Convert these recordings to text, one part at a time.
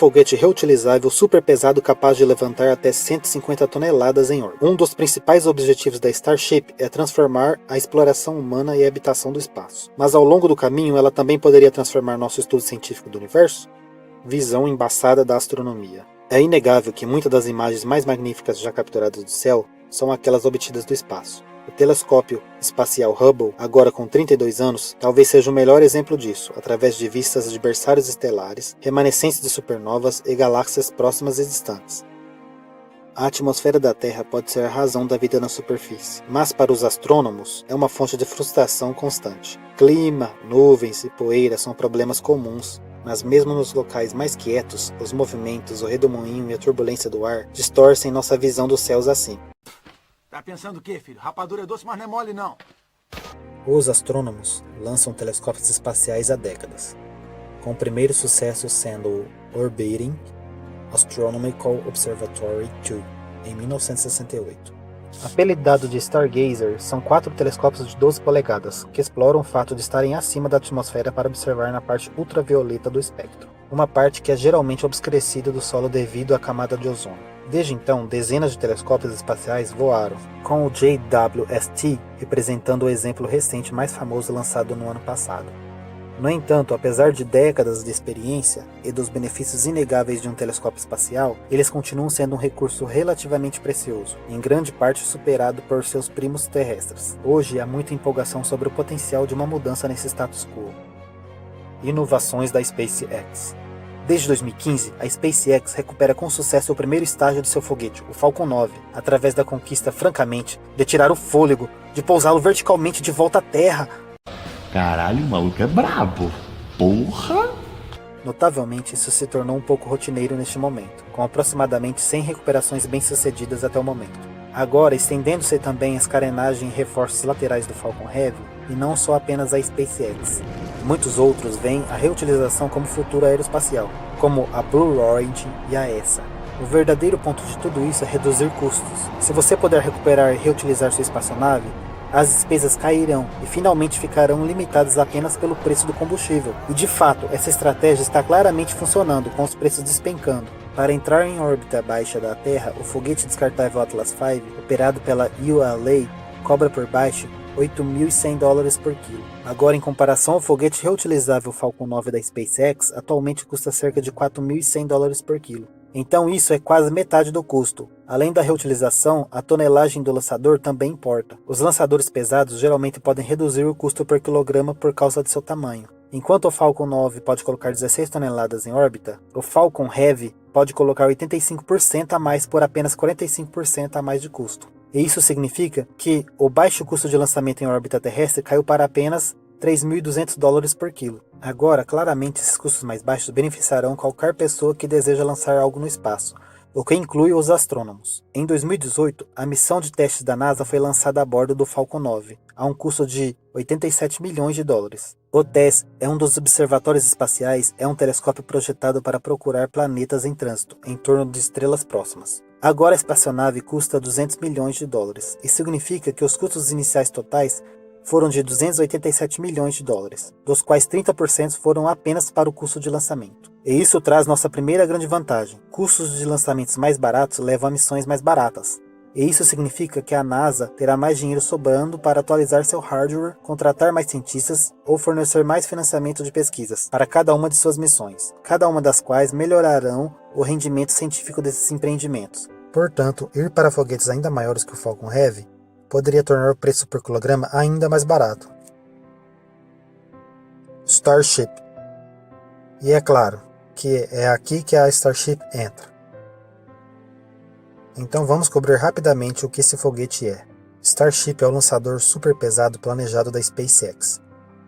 foguete reutilizável super pesado capaz de levantar até 150 toneladas em órbita. Um dos principais objetivos da Starship é transformar a exploração humana e a habitação do espaço. Mas ao longo do caminho ela também poderia transformar nosso estudo científico do universo? Visão embaçada da astronomia. É inegável que muitas das imagens mais magníficas já capturadas do céu são aquelas obtidas do espaço. O telescópio espacial Hubble, agora com 32 anos, talvez seja o melhor exemplo disso, através de vistas de berçários estelares, remanescentes de supernovas e galáxias próximas e distantes. A atmosfera da Terra pode ser a razão da vida na superfície, mas para os astrônomos é uma fonte de frustração constante. Clima, nuvens e poeira são problemas comuns, mas mesmo nos locais mais quietos, os movimentos, o redemoinho e a turbulência do ar distorcem nossa visão dos céus assim. Tá pensando o quê, filho? Rapadura é doce, mas não é mole, não. Os astrônomos lançam telescópios espaciais há décadas, com o primeiro sucesso sendo o Orbiting Astronomical Observatory 2, em 1968. Apelidado de Stargazer, são 4 telescópios de 12 polegadas, que exploram o fato de estarem acima da atmosfera para observar na parte ultravioleta do espectro, uma parte que é geralmente obscurecida do solo devido à camada de ozônio. Desde então, dezenas de telescópios espaciais voaram, com o JWST representando o exemplo recente mais famoso lançado no ano passado. No entanto, apesar de décadas de experiência e dos benefícios inegáveis de um telescópio espacial, eles continuam sendo um recurso relativamente precioso, em grande parte superado por seus primos terrestres. Hoje há muita empolgação sobre o potencial de uma mudança nesse status quo. Inovações da SpaceX. Desde 2015, a SpaceX recupera com sucesso o primeiro estágio de seu foguete, o Falcon 9, através da conquista, francamente, de tirar o fôlego, de pousá-lo verticalmente de volta à Terra. Caralho, o maluco é brabo. Porra! Notavelmente, isso se tornou um pouco rotineiro neste momento, com aproximadamente 100 recuperações bem-sucedidas até o momento. Agora, estendendo-se também as carenagens e reforços laterais do Falcon Heavy, e não só apenas a SpaceX. Muitos outros veem a reutilização como futuro aeroespacial, como a Blue Origin e a ESA. O verdadeiro ponto de tudo isso é reduzir custos. Se você puder recuperar e reutilizar sua espaçonave, as despesas cairão e finalmente ficarão limitadas apenas pelo preço do combustível. E de fato, essa estratégia está claramente funcionando, com os preços despencando. Para entrar em órbita baixa da Terra, o foguete descartável Atlas V, operado pela ULA, cobra por baixo $8.100 por quilo. Agora, em comparação ao foguete reutilizável Falcon 9 da SpaceX, atualmente custa cerca de $4.100 por quilo. Então isso é quase metade do custo. Além da reutilização, a tonelagem do lançador também importa. Os lançadores pesados geralmente podem reduzir o custo por quilograma por causa de seu tamanho. Enquanto o Falcon 9 pode colocar 16 toneladas em órbita, o Falcon Heavy pode colocar 85% a mais por apenas 45% a mais de custo. E isso significa que o baixo custo de lançamento em órbita terrestre caiu para apenas $3.200 por quilo. Agora, claramente, esses custos mais baixos beneficiarão qualquer pessoa que deseja lançar algo no espaço, o que inclui os astrônomos. Em 2018, a missão de testes da NASA foi lançada a bordo do Falcon 9, a um custo de $87 milhões. O TESS é um dos observatórios espaciais, é um telescópio projetado para procurar planetas em trânsito, em torno de estrelas próximas. Agora a espaçonave custa $200 milhões, e significa que os custos iniciais totais foram de $287 milhões, dos quais 30% foram apenas para o custo de lançamento. E isso traz nossa primeira grande vantagem. Custos de lançamentos mais baratos levam a missões mais baratas. E isso significa que a NASA terá mais dinheiro sobrando para atualizar seu hardware, contratar mais cientistas ou fornecer mais financiamento de pesquisas para cada uma de suas missões, cada uma das quais melhorarão o rendimento científico desses empreendimentos. Portanto, ir para foguetes ainda maiores que o Falcon Heavy poderia tornar o preço por quilograma ainda mais barato. Starship. E é claro que é aqui que a Starship entra. Então vamos cobrir rapidamente o que esse foguete é. Starship é o lançador super pesado planejado da SpaceX,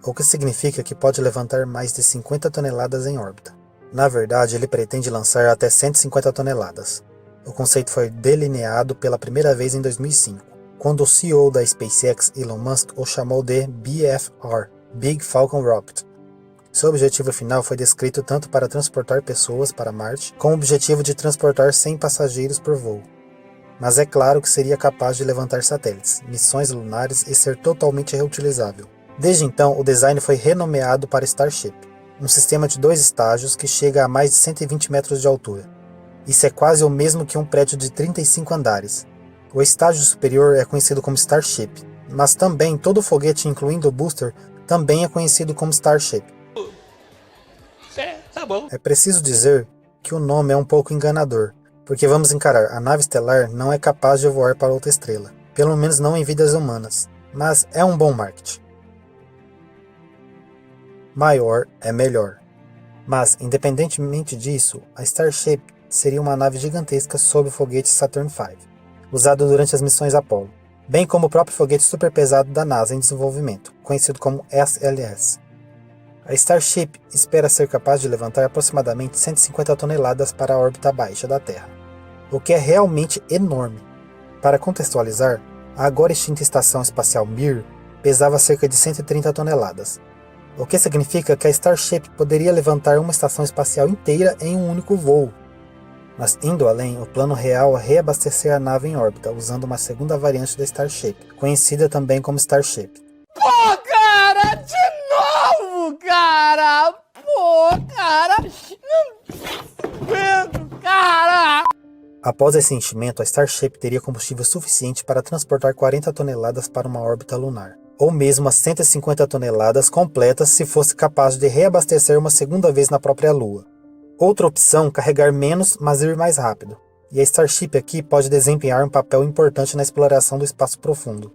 o que significa que pode levantar mais de 50 toneladas em órbita. Na verdade, ele pretende lançar até 150 toneladas. O conceito foi delineado pela primeira vez em 2005. Quando o CEO da SpaceX, Elon Musk, o chamou de BFR, Big Falcon Rocket. Seu objetivo final foi descrito tanto para transportar pessoas para Marte, como o objetivo de transportar 100 passageiros por voo. Mas é claro que seria capaz de levantar satélites, missões lunares e ser totalmente reutilizável. Desde então, o design foi renomeado para Starship. um sistema de 2 estágios que chega a mais de 120 metros de altura. Isso é quase o mesmo que um prédio de 35 andares. O estágio superior é conhecido como Starship, mas também todo foguete, incluindo o booster, também é conhecido como Starship. Tá bom. É preciso dizer que o nome é um pouco enganador, porque vamos encarar, a nave estelar não é capaz de voar para outra estrela, pelo menos não em vidas humanas, mas é um bom marketing. Maior é melhor. Mas, independentemente disso, a Starship seria uma nave gigantesca sob o foguete Saturn V, usado durante as missões Apollo, bem como o próprio foguete superpesado da NASA em desenvolvimento, conhecido como SLS. A Starship espera ser capaz de levantar aproximadamente 150 toneladas para a órbita baixa da Terra, o que é realmente enorme. Para contextualizar, a agora extinta Estação Espacial Mir pesava cerca de 130 toneladas, o que significa que a Starship poderia levantar uma estação espacial inteira em um único voo. Mas indo além, o plano real é reabastecer a nave em órbita usando uma segunda variante da Starship, conhecida também como Starship. Pô, cara, de novo, cara! Pô, cara! Não aguento, cara! Após esse enchimento, a Starship teria combustível suficiente para transportar 40 toneladas para uma órbita lunar, ou mesmo as 150 toneladas completas se fosse capaz de reabastecer uma segunda vez na própria Lua. Outra opção, carregar menos, mas ir mais rápido. E a Starship aqui pode desempenhar um papel importante na exploração do espaço profundo.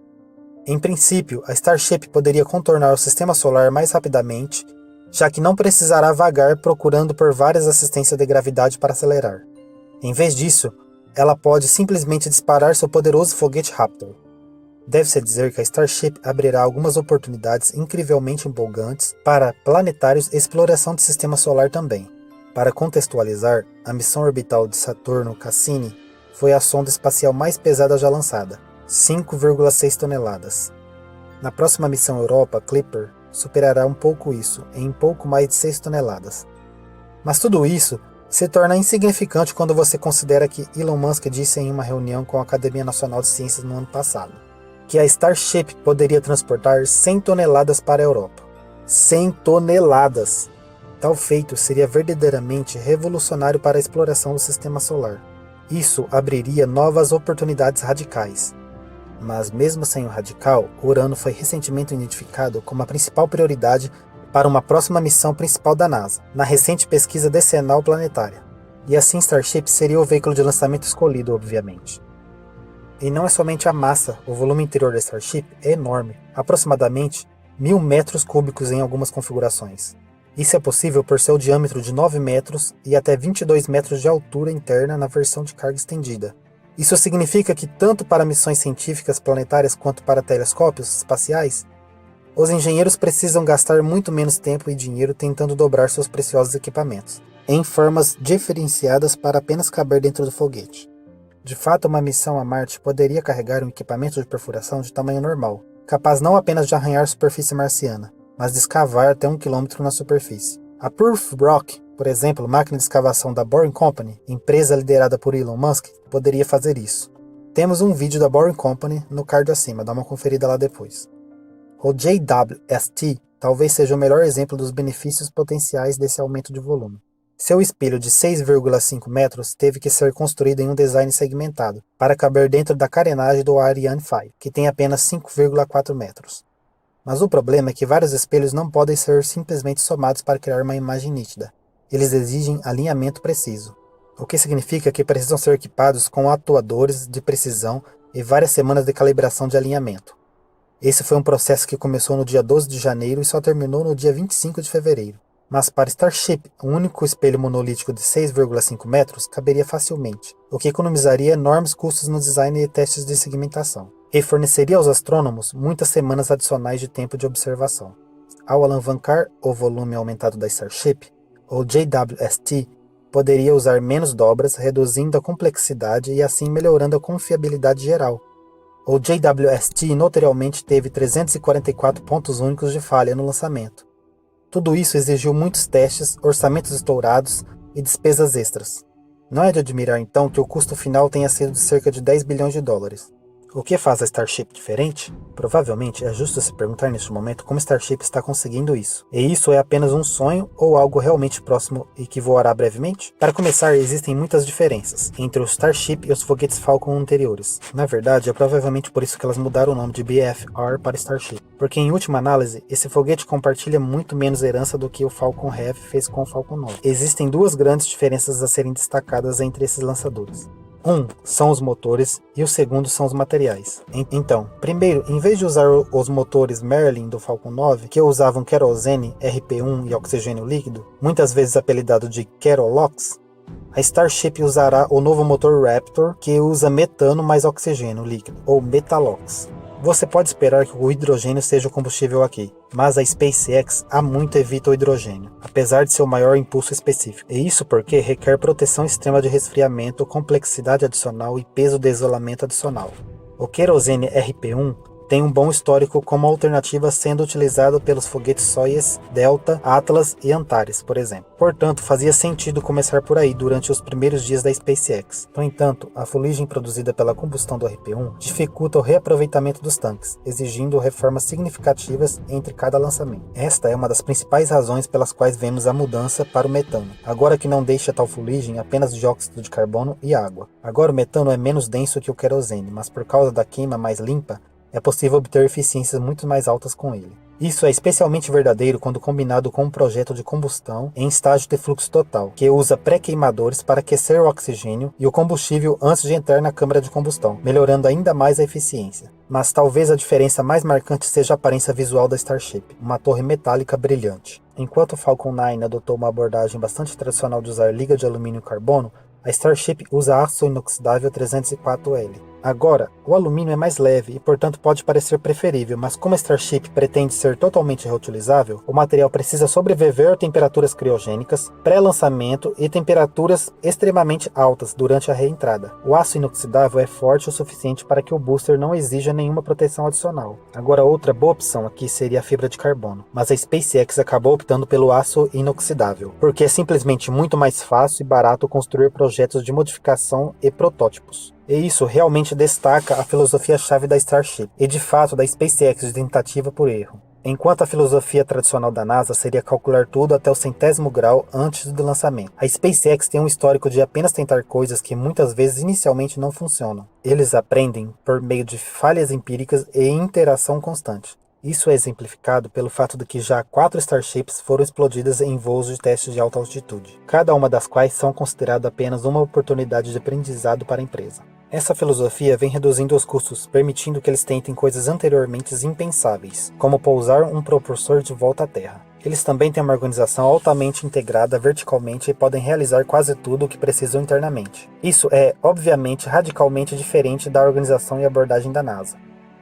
Em princípio, a Starship poderia contornar o sistema solar mais rapidamente, já que não precisará vagar procurando por várias assistências de gravidade para acelerar. Em vez disso, ela pode simplesmente disparar seu poderoso foguete Raptor. Deve-se dizer que a Starship abrirá algumas oportunidades incrivelmente empolgantes para planetários e exploração do sistema solar também. Para contextualizar, a missão orbital de Saturno Cassini foi a sonda espacial mais pesada já lançada, 5,6 toneladas. Na próxima missão Europa, Clipper, superará um pouco isso, em pouco mais de 6 toneladas. Mas tudo isso se torna insignificante quando você considera que Elon Musk disse em uma reunião com a Academia Nacional de Ciências no ano passado, que a Starship poderia transportar 100 toneladas para a Europa. 100 toneladas! Tal feito seria verdadeiramente revolucionário para a exploração do sistema solar. Isso abriria novas oportunidades radicais. Mas mesmo sem o radical, Urano foi recentemente identificado como a principal prioridade para uma próxima missão principal da NASA, na recente pesquisa decenal planetária. E assim Starship seria o veículo de lançamento escolhido, obviamente. E não é somente a massa, o volume interior da Starship é enorme, aproximadamente 1.000 metros cúbicos em algumas configurações. Isso é possível por seu diâmetro de 9 metros e até 22 metros de altura interna na versão de carga estendida. Isso significa que tanto para missões científicas planetárias quanto para telescópios espaciais, os engenheiros precisam gastar muito menos tempo e dinheiro tentando dobrar seus preciosos equipamentos, em formas diferenciadas para apenas caber dentro do foguete. De fato, uma missão a Marte poderia carregar um equipamento de perfuração de tamanho normal, capaz não apenas de arranhar a superfície marciana, mas de escavar até 1 km na superfície. A Perth Rock, por exemplo, máquina de escavação da Boring Company, empresa liderada por Elon Musk, poderia fazer isso. Temos um vídeo da Boring Company no card acima, dá uma conferida lá depois. O JWST talvez seja o melhor exemplo dos benefícios potenciais desse aumento de volume. Seu espelho de 6,5 metros teve que ser construído em um design segmentado, para caber dentro da carenagem do Ariane 5, que tem apenas 5,4 metros. Mas o problema é que vários espelhos não podem ser simplesmente somados para criar uma imagem nítida. Eles exigem alinhamento preciso, o que significa que precisam ser equipados com atuadores de precisão e várias semanas de calibração de alinhamento. Esse foi um processo que começou no dia 12 de janeiro e só terminou no dia 25 de fevereiro. Mas para Starship, um único espelho monolítico de 6,5 metros caberia facilmente, o que economizaria enormes custos no design e testes de segmentação, e forneceria aos astrônomos muitas semanas adicionais de tempo de observação. Ao alavancar o volume aumentado da Starship, o JWST poderia usar menos dobras, reduzindo a complexidade e assim melhorando a confiabilidade geral. O JWST notoriamente teve 344 pontos únicos de falha no lançamento. Tudo isso exigiu muitos testes, orçamentos estourados e despesas extras. Não é de admirar então que o custo final tenha sido de cerca de 10 bilhões de dólares. O que faz a Starship diferente? Provavelmente é justo se perguntar neste momento como Starship está conseguindo isso. E isso é apenas um sonho ou algo realmente próximo e que voará brevemente? Para começar, existem muitas diferenças entre o Starship e os foguetes Falcon anteriores. Na verdade, é provavelmente por isso que elas mudaram o nome de BFR para Starship. Porque em última análise, esse foguete compartilha muito menos herança do que o Falcon Heavy fez com o Falcon 9. Existem duas grandes diferenças a serem destacadas entre esses lançadores. Um são os motores e o segundo são os materiais. Então, primeiro, em vez de usar os motores Merlin do Falcon 9, que usavam querosene, RP1 e oxigênio líquido, muitas vezes apelidado de Kerolox, a Starship usará o novo motor Raptor, que usa metano mais oxigênio líquido, ou Metalox. Você pode esperar que o hidrogênio seja o combustível aqui, mas a SpaceX há muito evita o hidrogênio, apesar de seu maior impulso específico. E isso porque requer proteção extrema de resfriamento, complexidade adicional e peso de isolamento adicional. O querosene RP1 tem um bom histórico como alternativa sendo utilizado pelos foguetes Soyuz, Delta, Atlas e Antares, por exemplo. Portanto, fazia sentido começar por aí durante os primeiros dias da SpaceX. No entanto, a fuligem produzida pela combustão do RP1 dificulta o reaproveitamento dos tanques, exigindo reformas significativas entre cada lançamento. Esta é uma das principais razões pelas quais vemos a mudança para o metano, agora que não deixa tal fuligem apenas dióxido de carbono e água. Agora o metano é menos denso que o querosene, mas por causa da queima mais limpa, é possível obter eficiências muito mais altas com ele. Isso é especialmente verdadeiro quando combinado com um projeto de combustão em estágio de fluxo total, que usa pré-queimadores para aquecer o oxigênio e o combustível antes de entrar na câmara de combustão, melhorando ainda mais a eficiência. Mas talvez a diferença mais marcante seja a aparência visual da Starship, uma torre metálica brilhante. Enquanto o Falcon 9 adotou uma abordagem bastante tradicional de usar liga de alumínio e carbono, a Starship usa aço inoxidável 304L. Agora, o alumínio é mais leve e portanto pode parecer preferível, mas como a Starship pretende ser totalmente reutilizável, o material precisa sobreviver a temperaturas criogênicas, pré-lançamento e temperaturas extremamente altas durante a reentrada. O aço inoxidável é forte o suficiente para que o booster não exija nenhuma proteção adicional. Agora, outra boa opção aqui seria a fibra de carbono, mas a SpaceX acabou optando pelo aço inoxidável, porque é simplesmente muito mais fácil e barato construir projetos de modificação e protótipos. E isso realmente destaca a filosofia-chave da Starship, e de fato da SpaceX de tentativa por erro. Enquanto a filosofia tradicional da NASA seria calcular tudo até o 100º grau antes do lançamento, a SpaceX tem um histórico de apenas tentar coisas que muitas vezes inicialmente não funcionam. Eles aprendem por meio de falhas empíricas e interação constante. Isso é exemplificado pelo fato de que já 4 Starships foram explodidas em voos de testes de alta altitude, cada uma das quais são consideradas apenas uma oportunidade de aprendizado para a empresa. Essa filosofia vem reduzindo os custos, permitindo que eles tentem coisas anteriormente impensáveis, como pousar um propulsor de volta à Terra. Eles também têm uma organização altamente integrada verticalmente e podem realizar quase tudo o que precisam internamente. Isso é, obviamente, radicalmente diferente da organização e abordagem da NASA.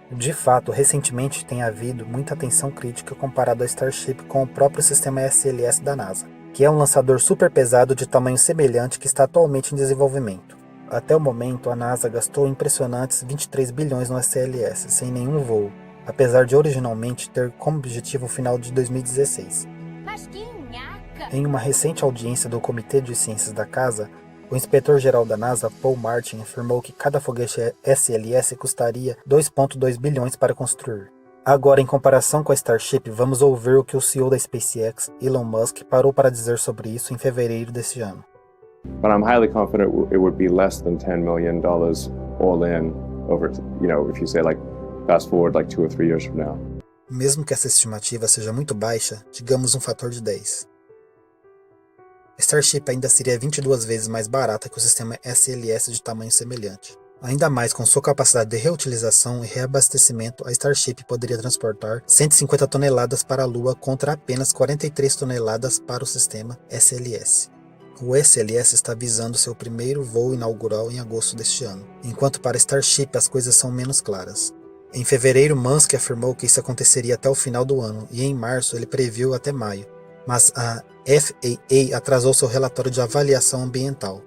De fato, recentemente tem havido muita atenção crítica comparado a Starship com o próprio sistema SLS da NASA, que é um lançador super pesado de tamanho semelhante que está atualmente em desenvolvimento. Até o momento, a NASA gastou impressionantes 23 bilhões no SLS, sem nenhum voo, apesar de originalmente ter como objetivo o final de 2016. Mas que nhaca! Em uma recente audiência do Comitê de Ciências da Casa, o inspetor-geral da NASA, Paul Martin, afirmou que cada foguete SLS custaria 2,2 bilhões para construir. Agora, em comparação com a Starship, vamos ouvir o que o CEO da SpaceX, Elon Musk, parou para dizer sobre isso em fevereiro deste ano. But I'm highly confident it would be less than $10 million all in over, if you say fast forward 2 or 3 years from now. Mesmo que essa estimativa seja muito baixa, digamos um fator de 10. A Starship ainda seria 22 vezes mais barata que o sistema SLS de tamanho semelhante. Ainda mais com sua capacidade de reutilização e reabastecimento, a Starship poderia transportar 150 toneladas para a Lua contra apenas 43 toneladas para o sistema SLS. O SLS está visando seu primeiro voo inaugural em agosto deste ano, enquanto para Starship as coisas são menos claras. Em fevereiro, Musk afirmou que isso aconteceria até o final do ano, e em março ele previu até maio, mas a FAA atrasou seu relatório de avaliação ambiental,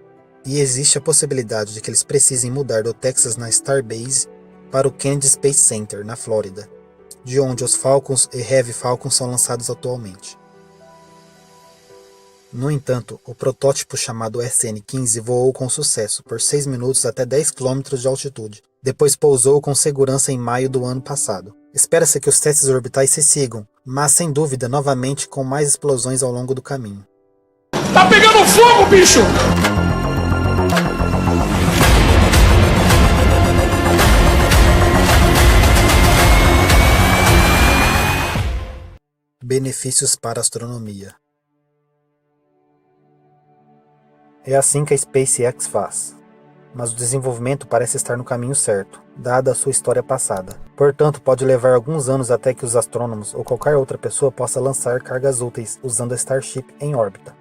e existe a possibilidade de que eles precisem mudar do Texas na Starbase para o Kennedy Space Center, na Flórida, de onde os Falcons e Heavy Falcons são lançados atualmente. No entanto, o protótipo chamado SN-15 voou com sucesso por 6 minutos até 10 km de altitude, Depois pousou com segurança em maio do ano passado. Espera-se que os testes orbitais se sigam, mas sem dúvida novamente com mais explosões ao longo do caminho. Tá pegando fogo, bicho! Benefícios para a astronomia. É assim que a SpaceX faz. Mas o desenvolvimento parece estar no caminho certo, dada a sua história passada. Portanto, pode levar alguns anos até que os astrônomos ou qualquer outra pessoa possa lançar cargas úteis usando a Starship em órbita.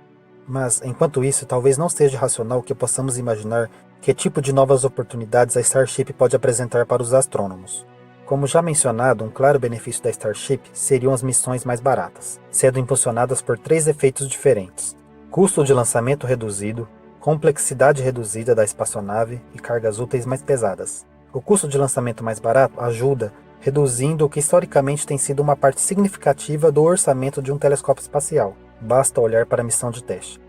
Mas, enquanto isso, talvez não seja racional que possamos imaginar que tipo de novas oportunidades a Starship pode apresentar para os astrônomos. Como já mencionado, um claro benefício da Starship seriam as missões mais baratas, sendo impulsionadas por 3 efeitos diferentes: custo de lançamento reduzido, complexidade reduzida da espaçonave e cargas úteis mais pesadas. O custo de lançamento mais barato ajuda, reduzindo o que historicamente tem sido uma parte significativa do orçamento de um telescópio espacial. Basta olhar para a missão de teste.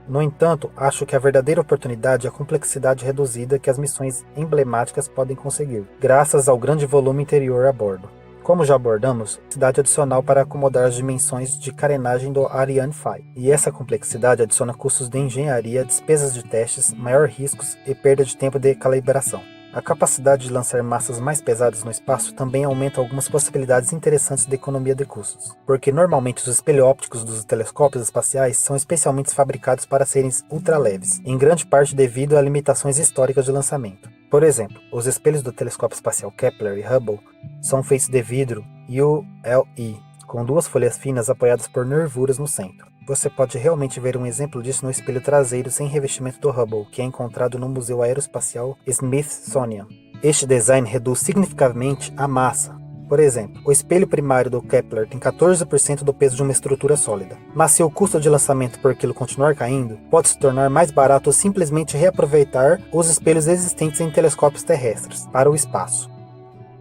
No entanto, acho que a verdadeira oportunidade é a complexidade reduzida que as missões emblemáticas podem conseguir, graças ao grande volume interior a bordo. Como já abordamos, complexidade adicional para acomodar as dimensões de carenagem do Ariane 5. E essa complexidade adiciona custos de engenharia, despesas de testes, maior riscos e perda de tempo de calibração. A capacidade de lançar massas mais pesadas no espaço também aumenta algumas possibilidades interessantes de economia de custos, porque normalmente os espelhos ópticos dos telescópios espaciais são especialmente fabricados para serem ultraleves, em grande parte devido a limitações históricas de lançamento. Por exemplo, os espelhos do telescópio espacial Kepler e Hubble são feitos de vidro ULE, com 2 folhas finas apoiadas por nervuras no centro. Você pode realmente ver um exemplo disso no espelho traseiro sem revestimento do Hubble, que é encontrado no Museu Aeroespacial Smithsonian. Este design reduz significativamente a massa. Por exemplo, o espelho primário do Kepler tem 14% do peso de uma estrutura sólida, mas se o custo de lançamento por quilo continuar caindo, pode se tornar mais barato simplesmente reaproveitar os espelhos existentes em telescópios terrestres para o espaço.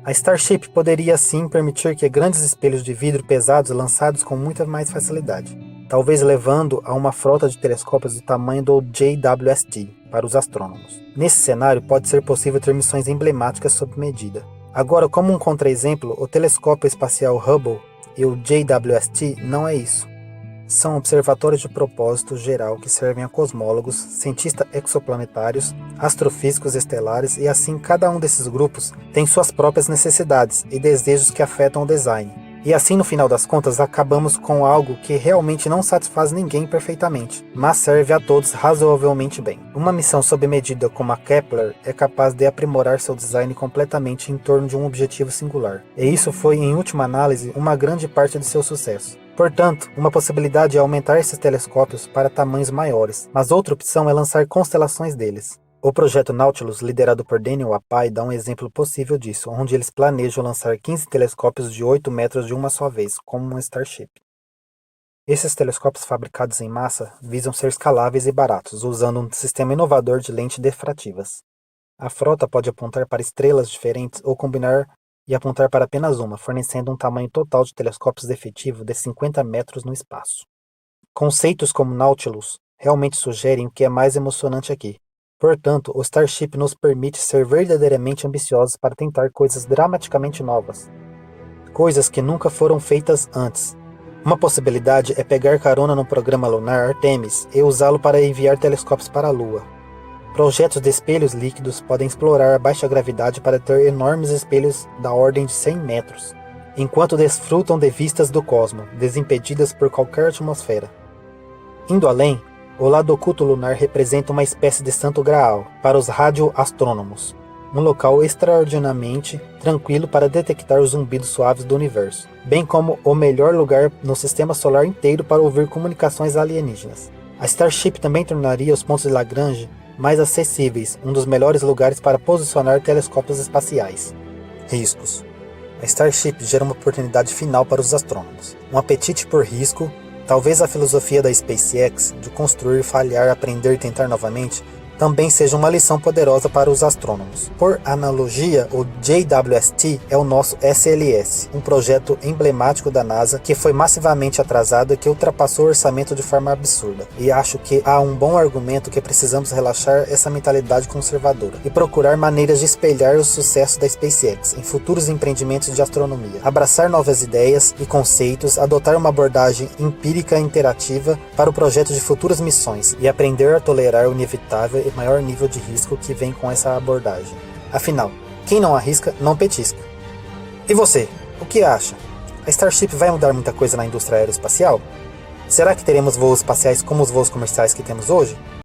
A Starship poderia assim permitir que grandes espelhos de vidro pesados lançados com muita mais facilidade, talvez levando a uma frota de telescópios do tamanho do JWST para os astrônomos. Nesse cenário, pode ser possível ter missões emblemáticas sob medida. Agora, como um contra-exemplo, o telescópio espacial Hubble e o JWST não é isso. São observatórios de propósito geral que servem a cosmólogos, cientistas exoplanetários, astrofísicos estelares e assim cada um desses grupos tem suas próprias necessidades e desejos que afetam o design. E assim, no final das contas, acabamos com algo que realmente não satisfaz ninguém perfeitamente, mas serve a todos razoavelmente bem. Uma missão sob medida como a Kepler é capaz de aprimorar seu design completamente em torno de um objetivo singular. E isso foi, em última análise, uma grande parte de seu sucesso. Portanto, uma possibilidade é aumentar esses telescópios para tamanhos maiores, mas outra opção é lançar constelações deles. O projeto Nautilus, liderado por Daniel Appiah, dá um exemplo possível disso, onde eles planejam lançar 15 telescópios de 8 metros de uma só vez, como uma Starship. Esses telescópios fabricados em massa visam ser escaláveis e baratos, usando um sistema inovador de lentes diffrativas. A frota pode apontar para estrelas diferentes ou combinar e apontar para apenas uma, fornecendo um tamanho total de telescópios efetivo de 50 metros no espaço. Conceitos como Nautilus realmente sugerem o que é mais emocionante aqui. Portanto, o Starship nos permite ser verdadeiramente ambiciosos para tentar coisas dramaticamente novas. Coisas que nunca foram feitas antes. Uma possibilidade é pegar carona no programa lunar Artemis e usá-lo para enviar telescópios para a Lua. Projetos de espelhos líquidos podem explorar a baixa gravidade para ter enormes espelhos da ordem de 100 metros, enquanto desfrutam de vistas do cosmos, desimpedidas por qualquer atmosfera. Indo além, o lado oculto lunar representa uma espécie de santo graal para os radioastrônomos, um local extraordinariamente tranquilo para detectar os zumbidos suaves do universo, bem como o melhor lugar no sistema solar inteiro para ouvir comunicações alienígenas. A Starship também tornaria os pontos de Lagrange mais acessíveis, um dos melhores lugares para posicionar telescópios espaciais. Riscos. A Starship gera uma oportunidade final para os astrônomos, um apetite por risco. Talvez a filosofia da SpaceX de construir, falhar, aprender e tentar novamente também seja uma lição poderosa para os astrônomos. Por analogia, o JWST é o nosso SLS, um projeto emblemático da NASA que foi massivamente atrasado e que ultrapassou o orçamento de forma absurda. E acho que há um bom argumento que precisamos relaxar essa mentalidade conservadora e procurar maneiras de espelhar o sucesso da SpaceX em futuros empreendimentos de astronomia. Abraçar novas ideias e conceitos, adotar uma abordagem empírica e interativa para o projeto de futuras missões e aprender a tolerar o inevitável e maior nível de risco que vem com essa abordagem. Afinal, quem não arrisca, não petisca. E você, o que acha? A Starship vai mudar muita coisa na indústria aeroespacial? Será que teremos voos espaciais como os voos comerciais que temos hoje?